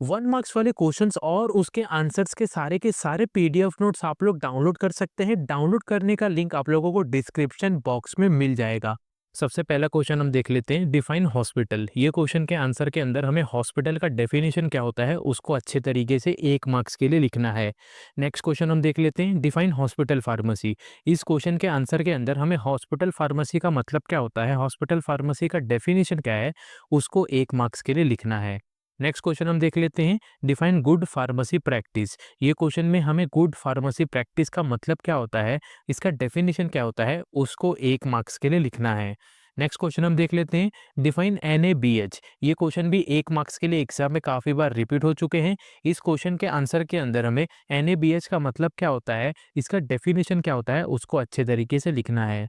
1 marks वाले questions और उसके आंसर्स के सारे पीडीएफ नोट्स आप लोग डाउनलोड कर सकते हैं। डाउनलोड करने का लिंक आप लोगों को डिस्क्रिप्शन बॉक्स में मिल जाएगा। सबसे पहला क्वेश्चन हम देख लेते हैं, डिफाइन हॉस्पिटल। ये क्वेश्चन के आंसर के अंदर हमें हॉस्पिटल का डेफिनेशन क्या होता है उसको अच्छे तरीके से 1 मार्क्स के लिए लिखना है। नेक्स्ट क्वेश्चन हम देख लेते हैं, डिफाइन हॉस्पिटल फार्मेसी। इस क्वेश्चन के आंसर के अंदर हमें हॉस्पिटल फार्मेसी का मतलब क्या होता है, हॉस्पिटल फार्मेसी का डेफिनेशन क्या है, उसको 1 मार्क्स के लिए लिखना है। नेक्स्ट क्वेश्चन हम देख लेते हैं, डिफाइन गुड फार्मेसी प्रैक्टिस। ये क्वेश्चन में हमें गुड फार्मेसी प्रैक्टिस का मतलब क्या होता है, इसका डेफिनेशन क्या होता है, उसको 1 मार्क्स के लिए लिखना है। नेक्स्ट क्वेश्चन हम देख लेते हैं, डिफाइन एनएबीएच। ये क्वेश्चन भी 1 मार्क्स के लिए एग्जाम में काफ़ी बार रिपीट हो चुके हैं। इस क्वेश्चन के आंसर के अंदर हमें एनएबीएच का मतलब क्या होता है, इसका डेफिनेशन क्या होता है, उसको अच्छे तरीके से लिखना है।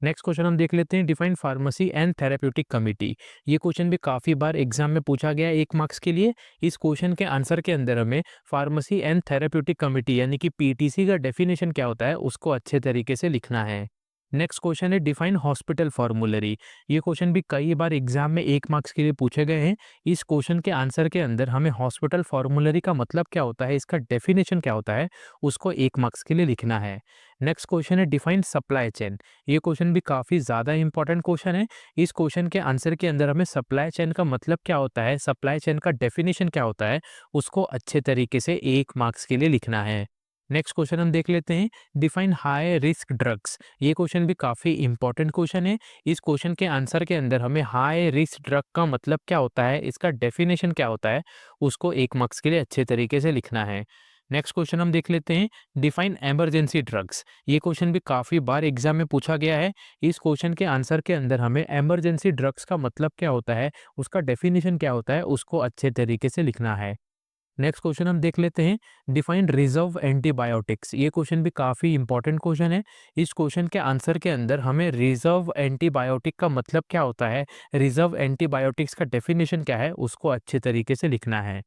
नेक्स्ट क्वेश्चन हम देख लेते हैं, define pharmacy and therapeutic committee. ये क्वेश्चन भी काफ़ी बार एग्जाम में पूछा गया है 1 मार्क्स के लिए। इस क्वेश्चन के आंसर के अंदर हमें फार्मेसी एंड थेरेप्यूटिक कमिटी यानी कि पीटीसी का डेफिनेशन क्या होता है उसको अच्छे तरीके से लिखना है। नेक्स्ट क्वेश्चन है, डिफाइन हॉस्पिटल फॉर्मूलरी। ये क्वेश्चन भी कई बार एग्जाम में 1 मार्क्स के लिए पूछे गए हैं। इस क्वेश्चन के आंसर के अंदर हमें हॉस्पिटल फॉर्मूलरी का मतलब क्या होता है, इसका डेफिनेशन क्या होता है, उसको 1 मार्क्स के लिए लिखना है। नेक्स्ट क्वेश्चन है, डिफाइन सप्लाई चेन। ये क्वेश्चन भी काफ़ी ज़्यादा इंपॉर्टेंट क्वेश्चन है। इस क्वेश्चन के आंसर के अंदर हमें सप्लाई चेन का मतलब क्या होता है, सप्लाई चेन का डेफिनेशन क्या होता है, उसको अच्छे तरीके से 1 मार्क्स के लिए लिखना है। नेक्स्ट क्वेश्चन हम देख लेते हैं, डिफाइन हाई रिस्क ड्रग्स। ये क्वेश्चन भी काफ़ी इंपॉर्टेंट क्वेश्चन है। इस क्वेश्चन के आंसर के अंदर हमें हाई रिस्क ड्रग का मतलब क्या होता है, इसका डेफिनेशन क्या होता है, उसको 1 मार्क्स के लिए अच्छे तरीके से लिखना है। नेक्स्ट क्वेश्चन हम देख लेते हैं, डिफाइन इमरजेंसी ड्रग्स। ये क्वेश्चन भी काफ़ी बार एग्जाम में पूछा गया है। इस क्वेश्चन के आंसर के अंदर हमें इमरजेंसी ड्रग्स का मतलब क्या होता है, उसका डेफिनेशन क्या होता है, उसको अच्छे तरीके से लिखना है। नेक्स्ट क्वेश्चन हम देख लेते हैं, डिफाइन रिजर्व एंटीबायोटिक्स। ये क्वेश्चन भी काफ़ी इंपॉर्टेंट क्वेश्चन है। इस क्वेश्चन के आंसर के अंदर हमें रिजर्व एंटीबायोटिक का मतलब क्या होता है, रिजर्व एंटीबायोटिक्स का डेफिनेशन क्या है, उसको अच्छे तरीके से लिखना है।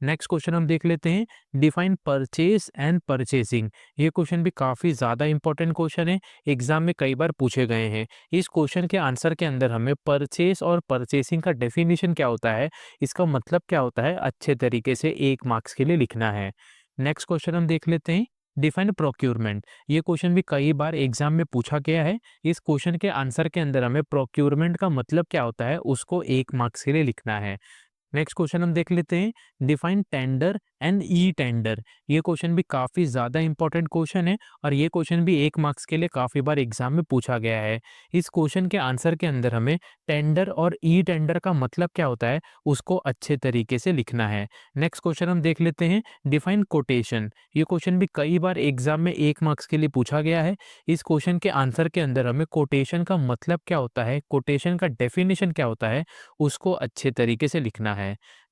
नेक्स्ट क्वेश्चन हम देख लेते हैं, डिफाइन परचेज एंड परचेसिंग। ये क्वेश्चन भी काफ़ी ज़्यादा इंपॉर्टेंट क्वेश्चन है, एग्जाम में कई बार पूछे गए हैं। इस क्वेश्चन के आंसर के अंदर हमें परचेज और परचेसिंग का डेफिनेशन क्या होता है, इसका मतलब क्या होता है, अच्छे तरीके से 1 मार्क्स के लिए लिखना है। नेक्स्ट क्वेश्चन हम देख लेते हैं, डिफाइन प्रोक्यूरमेंट। ये क्वेश्चन भी कई बार एग्जाम में पूछा गया है। इस क्वेश्चन के आंसर के अंदर हमें प्रोक्यूरमेंट का मतलब क्या होता है, उसको 1 मार्क्स के लिए लिखना है। नेक्स्ट क्वेश्चन हम देख लेते हैं, define tender and e tender. ये क्वेश्चन भी काफ़ी ज़्यादा इंपॉर्टेंट क्वेश्चन है और ये क्वेश्चन भी 1 मार्क्स के लिए काफ़ी बार एग्जाम में पूछा गया है। इस क्वेश्चन के आंसर के अंदर हमें टेंडर और ई टेंडर का मतलब क्या होता है, उसको अच्छे तरीके से लिखना है। नेक्स्ट क्वेश्चन हम देख लेते हैं, डिफाइन कोटेशन। ये क्वेश्चन भी कई बार एग्जाम में 1 मार्क्स के लिए पूछा गया है। इस क्वेश्चन के आंसर के अंदर हमें कोटेशन का मतलब क्या होता है, कोटेशन का डेफिनेशन क्या होता है, उसको अच्छे तरीके से लिखना है।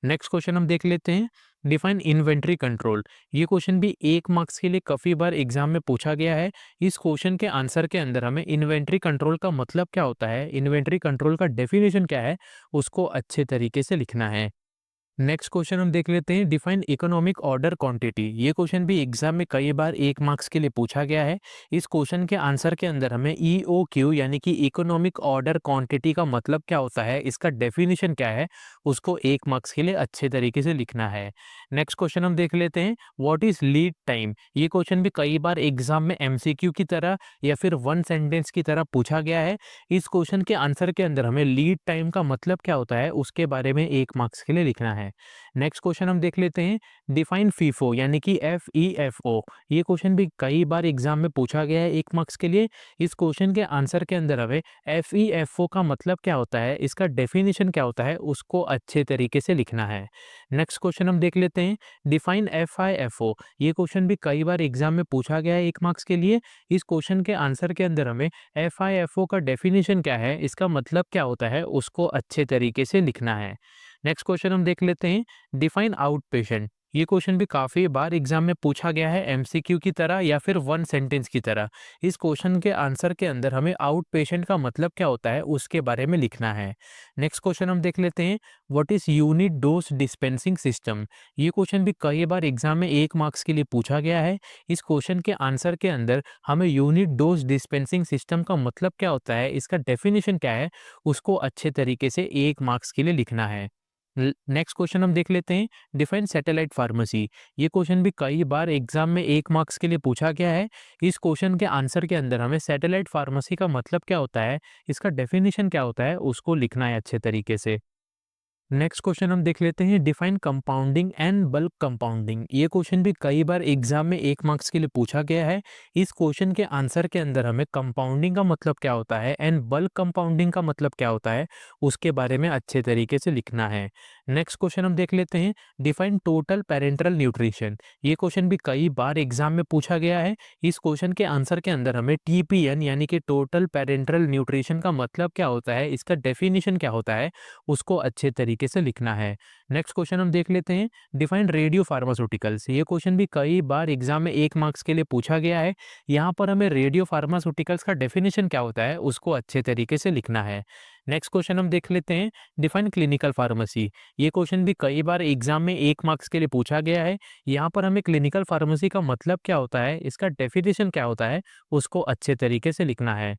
नेक्स्ट क्वेश्चन हम देख लेते हैं, डिफाइन इन्वेंट्री कंट्रोल। ये क्वेश्चन भी 1 मार्क्स के लिए काफ़ी बार एग्जाम में पूछा गया है। इस क्वेश्चन के आंसर के अंदर हमें इन्वेंट्री कंट्रोल का मतलब क्या होता है, इन्वेंट्री कंट्रोल का डेफिनेशन क्या है, उसको अच्छे तरीके से लिखना है। नेक्स्ट क्वेश्चन हम देख लेते हैं, डिफाइन इकोनॉमिक ऑर्डर क्वांटिटी। ये क्वेश्चन भी एग्जाम में कई बार 1 मार्क्स के लिए पूछा गया है। इस क्वेश्चन के आंसर के अंदर हमें ईओक्यू यानी कि इकोनॉमिक ऑर्डर क्वांटिटी का मतलब क्या होता है, इसका डेफिनेशन क्या है, उसको 1 मार्क्स के लिए अच्छे तरीके से लिखना है। नेक्स्ट क्वेश्चन हम देख लेते हैं, व्हाट इज लीड टाइम। ये क्वेश्चन भी कई बार एग्जाम में एमसीक्यू की तरह या फिर वन सेंटेंस की तरह पूछा गया है। इस क्वेश्चन के आंसर के अंदर हमें लीड टाइम का मतलब क्या होता है, उसके बारे में 1 मार्क्स के लिए लिखना है। नेक्स्ट क्वेश्चन हम देख लेते हैं, डिफाइन फीफो यानी कि FEFO। ये क्वेश्चन भी कई बार एग्जाम में पूछा गया है 1 मार्क्स के लिए। इस क्वेश्चन के आंसर के अंदर हमें FEFO का मतलब क्या होता है, इसका डेफिनेशन क्या होता है, उसको अच्छे तरीके से लिखना है। नेक्स्ट क्वेश्चन हम देख लेते हैं, डिफाइन FIFO। ये क्वेश्चन भी कई बार एग्जाम में पूछा गया है 1 मार्क्स के लिए। इस क्वेश्चन के आंसर के अंदर हमें FIFO का डेफिनेशन क्या है, इसका मतलब क्या होता है, उसको अच्छे तरीके से लिखना है। नेक्स्ट क्वेश्चन हम देख लेते हैं, डिफाइन आउट पेशेंट। ये क्वेश्चन भी काफ़ी बार एग्जाम में पूछा गया है एमसीक्यू की तरह या फिर वन सेंटेंस की तरह। इस क्वेश्चन के आंसर के अंदर हमें आउट पेशेंट का मतलब क्या होता है, उसके बारे में लिखना है। नेक्स्ट क्वेश्चन हम देख लेते हैं, what is unit dose dispensing system. ये क्वेश्चन भी कई बार एग्जाम में 1 मार्क्स के लिए पूछा गया है। इस क्वेश्चन के आंसर के अंदर हमें यूनिट डोज डिस्पेंसिंग सिस्टम का मतलब क्या होता है, इसका डेफिनेशन क्या है, उसको अच्छे तरीके से 1 मार्क्स के लिए लिखना है। नेक्स्ट क्वेश्चन हम देख लेते हैं, डिफाइन सैटेलाइट फार्मेसी। ये क्वेश्चन भी कई बार एग्जाम में 1 मार्क्स के लिए पूछा गया है। इस क्वेश्चन के आंसर के अंदर हमें सैटेलाइट फार्मेसी का मतलब क्या होता है, इसका डेफिनेशन क्या होता है, उसको लिखना है अच्छे तरीके से। नेक्स्ट क्वेश्चन हम देख लेते हैं, define compounding and bulk compounding. ये क्वेश्चन भी कई बार एग्जाम में 1 मार्क्स के लिए पूछा गया है। इस क्वेश्चन के आंसर के अंदर हमें कंपाउंडिंग का मतलब क्या होता है एंड बल्क कंपाउंडिंग का मतलब क्या होता है, उसके बारे में अच्छे तरीके से लिखना है। नेक्स्ट क्वेश्चन हम देख लेते हैं, डिफाइन टोटल पेरेंटल न्यूट्रिशन। ये क्वेश्चन भी कई बार एग्जाम में पूछा गया है। इस क्वेश्चन के आंसर के अंदर हमें TPN यानी कि टोटल पेरेंटल न्यूट्रिशन का मतलब क्या होता है, इसका डेफिनेशन क्या होता है, उसको अच्छे तरीके से लिखना है। नेक्स्ट क्वेश्चन हम देख लेते हैं, डिफाइन रेडियो फार्मास्यूटिकल्स। ये क्वेश्चन भी कई बार एग्जाम में 1 मार्क्स के लिए पूछा गया है। यहाँ पर हमें रेडियो फार्मास्यूटिकल्स का डेफिनेशन क्या होता है, उसको अच्छे तरीके से लिखना है। नेक्स्ट क्वेश्चन हम देख लेते हैं, डिफाइन क्लिनिकल फार्मेसी। ये क्वेश्चन भी कई बार एग्जाम में 1 मार्क्स के लिए पूछा गया है। यहाँ पर हमें क्लिनिकल फार्मेसी का मतलब क्या होता है, इसका डेफिनेशन क्या होता है, उसको अच्छे तरीके से लिखना है।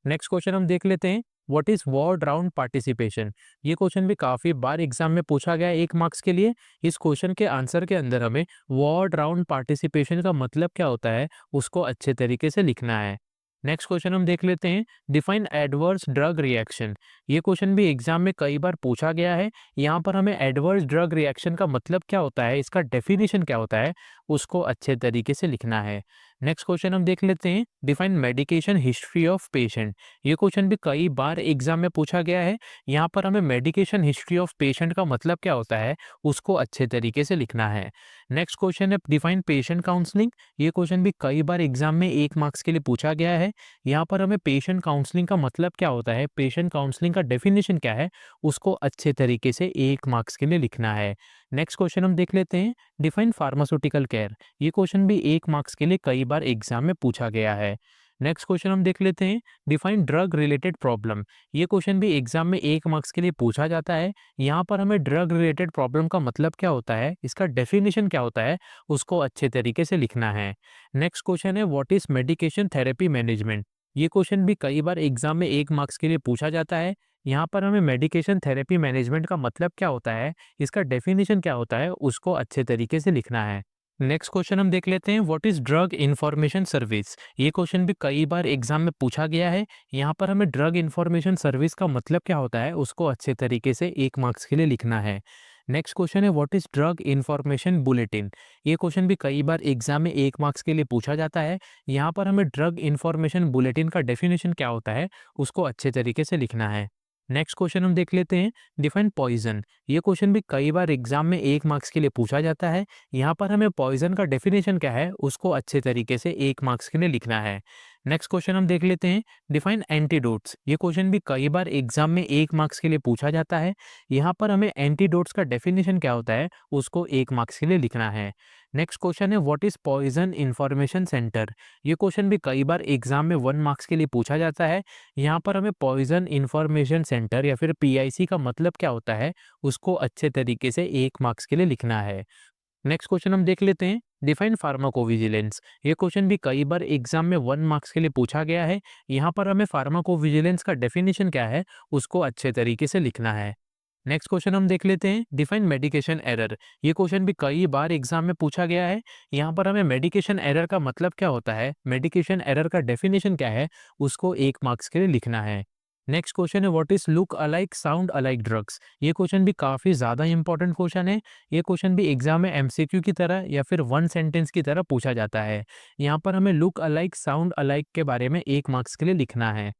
नेक्स्ट क्वेश्चन हम देख लेते हैं, what is ward round participation. ये क्वेश्चन भी काफी बार एग्जाम में पूछा गया है 1 मार्क्स के लिए। इस क्वेश्चन के आंसर के अंदर हमें वार्ड राउंड पार्टिसिपेशन का मतलब क्या होता है, उसको अच्छे तरीके से लिखना है। नेक्स्ट क्वेश्चन हम देख लेते हैं, डिफाइन एडवर्स ड्रग रिएक्शन। ये क्वेश्चन भी एग्जाम में कई बार पूछा गया है। यहाँ पर हमें एडवर्स ड्रग रिएक्शन का मतलब क्या होता है, इसका डेफिनेशन क्या होता है, उसको अच्छे तरीके से लिखना है। नेक्स्ट क्वेश्चन हम देख लेते हैं, define medication history of patient. ये क्वेश्चन भी कई बार एग्जाम में पूछा गया है। यहाँ पर हमें मेडिकेशन हिस्ट्री ऑफ पेशेंट का मतलब क्या होता है, उसको अच्छे तरीके से लिखना है। नेक्स्ट क्वेश्चन है, डिफाइन पेशेंट काउंसलिंग। ये क्वेश्चन भी कई बार एग्जाम में 1 मार्क्स के लिए पूछा गया है। यहाँ पर हमें पेशेंट काउंसलिंग का मतलब क्या होता है, पेशेंट काउंसलिंग का डेफिनेशन क्या है, उसको अच्छे तरीके से 1 मार्क्स के लिए लिखना है। नेक्स्ट क्वेश्चन हम देख लेते हैं, डिफाइन फार्मास्यूटिकल केयर। ये क्वेश्चन भी 1 मार्क्स के लिए कई बार एग्जाम में पूछा गया है। नेक्स्ट क्वेश्चन हम देख लेते हैं, डिफाइन ड्रग रिलेटेड प्रॉब्लम। ये क्वेश्चन भी एग्जाम में 1 मार्क्स के लिए पूछा जाता है। यहाँ पर हमें ड्रग रिलेटेड प्रॉब्लम का मतलब क्या होता है, इसका डेफिनेशन क्या होता है, उसको अच्छे तरीके से लिखना है। नेक्स्ट क्वेश्चन है, what is medication therapy management. ये क्वेश्चन भी कई बार एग्जाम में 1 मार्क्स के लिए पूछा जाता है। यहाँ पर हमें मेडिकेशन थेरेपी मैनेजमेंट का मतलब क्या होता है, इसका डेफिनेशन क्या होता है, उसको अच्छे तरीके से लिखना है। नेक्स्ट क्वेश्चन हम देख लेते हैं, what is drug information service. ये क्वेश्चन भी कई बार एग्जाम में पूछा गया है। यहाँ पर हमें ड्रग इंफॉर्मेशन सर्विस का मतलब क्या होता है, उसको अच्छे तरीके से 1 मार्क्स के लिए लिखना है। नेक्स्ट क्वेश्चन है, what is drug information bulletin. ये क्वेश्चन भी कई बार एग्जाम में 1 मार्क्स के लिए पूछा जाता है। यहाँ पर हमें ड्रग इंफॉर्मेशन बुलेटिन का डेफिनेशन क्या होता है, उसको अच्छे तरीके से लिखना है। नेक्स्ट क्वेश्चन हम देख लेते हैं, डिफाइन पॉइजन। ये क्वेश्चन भी कई बार एग्जाम में 1 मार्क्स के लिए पूछा जाता है। यहाँ पर हमें पॉइजन का डेफिनेशन क्या है, उसको अच्छे तरीके से 1 मार्क्स के लिए लिखना है। नेक्स्ट क्वेश्चन हम देख लेते हैं, डिफाइन एंटीडोट्स। ये क्वेश्चन भी कई बार एग्जाम में 1 मार्क्स के लिए पूछा जाता है। यहाँ पर हमें एंटीडोट्स का डेफिनेशन क्या होता है, उसको 1 मार्क्स के लिए लिखना है। नेक्स्ट क्वेश्चन है, what is poison information centre. ये क्वेश्चन भी कई बार एग्जाम में 1 मार्क्स के लिए पूछा जाता है। यहाँ पर हमें पॉइजन इंफॉर्मेशन सेंटर या फिर PIC का मतलब क्या होता है, उसको अच्छे तरीके से 1 मार्क्स के लिए लिखना है। नेक्स्ट क्वेश्चन हम देख लेते हैं, डिफाइन फार्माकोविजिलेंस। ये क्वेश्चन भी कई बार एग्जाम में 1 मार्क्स के लिए पूछा गया है। यहाँ पर हमें फार्माकोविजिलेंस का डेफिनेशन क्या है, उसको अच्छे तरीके से लिखना है। नेक्स्ट क्वेश्चन हम देख लेते हैं, डिफाइन मेडिकेशन एरर। ये क्वेश्चन भी कई बार एग्जाम में पूछा गया है। यहाँ पर हमें मेडिकेशन एरर का मतलब क्या होता है, मेडिकेशन एरर का डेफिनेशन क्या है, उसको 1 मार्क्स के लिए लिखना है। नेक्स्ट क्वेश्चन है, what is look alike sound alike drugs. ये क्वेश्चन भी काफी ज्यादा इंपॉर्टेंट क्वेश्चन है। ये क्वेश्चन भी एग्जाम में MCQ की तरह या फिर 1 सेंटेंस की तरह पूछा जाता है। यहाँ पर हमें लुक अलाइक साउंड अलाइक के बारे में 1 मार्क्स के लिए लिखना है।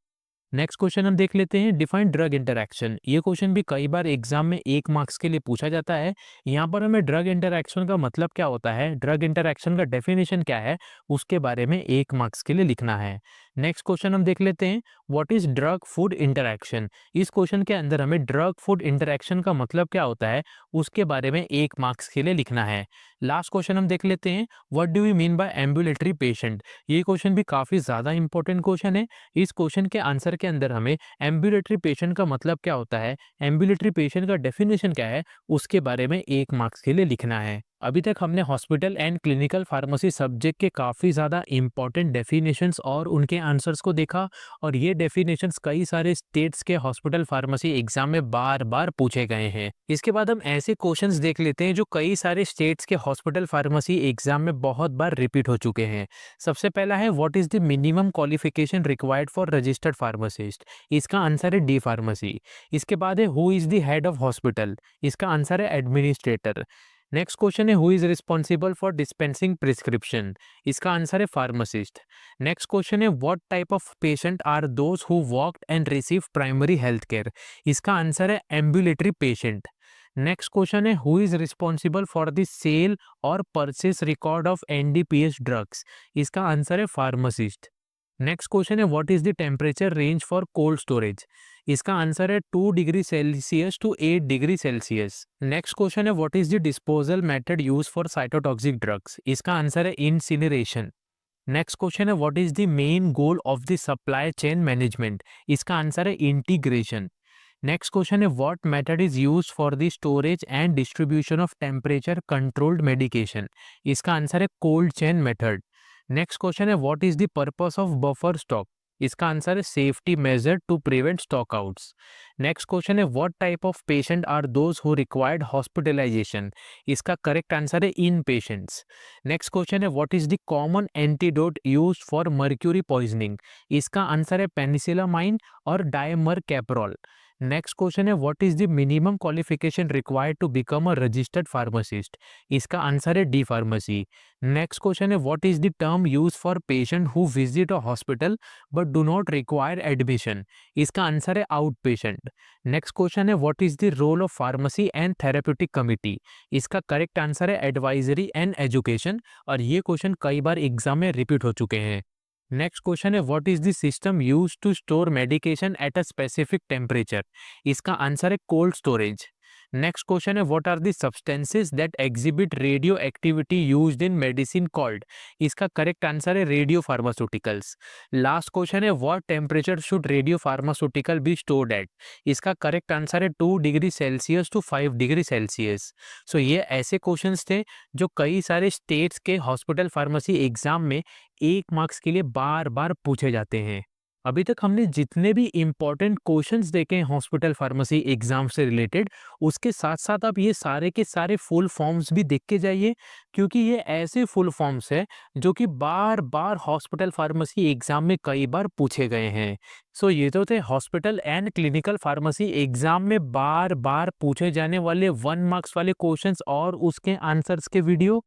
नेक्स्ट क्वेश्चन हम देख लेते हैं, डिफाइन ड्रग इंटरैक्शन। ये क्वेश्चन भी कई बार एग्जाम में 1 मार्क्स के लिए पूछा जाता है। यहाँ पर हमें ड्रग इंटरैक्शन का मतलब क्या होता है, ड्रग इंटरैक्शन का डेफिनेशन क्या है, उसके बारे में 1 मार्क्स के लिए लिखना है। नेक्स्ट क्वेश्चन हम देख लेते हैं, what is drug food interaction. इस क्वेश्चन के अंदर हमें ड्रग फूड इंटरैक्शन का मतलब क्या होता है, उसके बारे में 1 मार्क्स के लिए लिखना है। लास्ट क्वेश्चन हम देख लेते हैं, what do we mean by ambulatory patient. ये क्वेश्चन भी काफी ज्यादा इंपॉर्टेंट क्वेश्चन है। इस क्वेश्चन के आंसर के अंदर हमें एम्बुलेटरी पेशेंट का मतलब क्या होता है, एम्बुलेटरी पेशेंट का डेफिनेशन क्या है, उसके बारे में 1 मार्क्स के लिए लिखना है। अभी तक हमने hospital and clinical pharmacy subject के काफ़ी ज़्यादा इम्पॉर्टेंट डेफिनेशंस और उनके आंसर्स को देखा, और ये डेफिनेशंस कई सारे स्टेट्स के हॉस्पिटल फार्मेसी एग्जाम में बार बार पूछे गए हैं। इसके बाद हम ऐसे क्वेश्चंस देख लेते हैं जो कई सारे स्टेट्स के हॉस्पिटल फार्मेसी एग्जाम में बहुत बार रिपीट हो चुके हैं। सबसे पहला है, what is the minimum qualification required for registered pharmacist? इसका आंसर है डी फार्मेसी। इसके बाद है, who is the head of hospital? इसका आंसर है एडमिनिस्ट्रेटर। नेक्स्ट क्वेश्चन है, who is responsible for dispensing prescription? इसका आंसर है फार्मासिस्ट। नेक्स्ट क्वेश्चन है, what type of patient are those who walked and receive primary health care? इसका answer है ambulatory patient. Next question है, who is responsible for the sale और purchase record of NDPS drugs? इसका answer है pharmacist. Next question है, what is the temperature range for cold storage? इसका answer है 2 degree Celsius to 8 degree Celsius. Next question है, what is the disposal method use for cytotoxic drugs? इसका answer है incineration. Next question है, what is the main goal of the supply chain management? इसका answer है integration. Next question है, what method is use for the storage and distribution of temperature controlled medication? इसका answer है cold chain method. Next question है, what is the purpose of buffer stock? इसका answer है safety measure to prevent stock outs. Next question है, what type of patient are those who required hospitalization? इसका correct answer है inpatients. Next question है, what is the common antidote used for mercury poisoning? इसका answer है penicillamine और dimercaprol. Next question है, what is the minimum qualification required to become a registered pharmacist? इसका answer है D pharmacy. Next question है, what is the term use for patient who visit a hospital but do not require admission? इसका answer है outpatient. Next question है, what is the role of pharmacy and therapeutic committee? इसका correct answer है advisory and education, और ये question कई बार exam में repeat हो चुके हैं। नेक्स्ट क्वेश्चन है, what is the system use to store medication at a specific temperature? इसका आंसर है कोल्ड स्टोरेज। नेक्स्ट क्वेश्चन है, what are the substances that exhibit radioactivity used in medicine called? इसका correct answer है radiopharmaceuticals. Last question है, what temperature should radiopharmaceutical be stored at? इसका correct answer है 2 degree Celsius to 5 degree Celsius. So ये ऐसे questions थे जो कई सारे स्टेट्स के हॉस्पिटल फार्मेसी एग्जाम में 1 मार्क्स के लिए बार बार पूछे जाते हैं। अभी तक हमने जितने भी इम्पोर्टेंट क्वेश्चंस देखे हैं हॉस्पिटल फार्मेसी एग्जाम से रिलेटेड, उसके साथ साथ आप ये सारे के सारे फुल फॉर्म्स भी देख के जाइए, क्योंकि ये ऐसे फुल फॉर्म्स हैं जो कि बार बार हॉस्पिटल फार्मेसी एग्जाम में कई बार पूछे गए हैं। सो ये तो थे hospital and clinical pharmacy exam में बार बार पूछे जाने वाले 1 मार्क्स वाले क्वेश्चंस और उसके आंसर्स के वीडियो।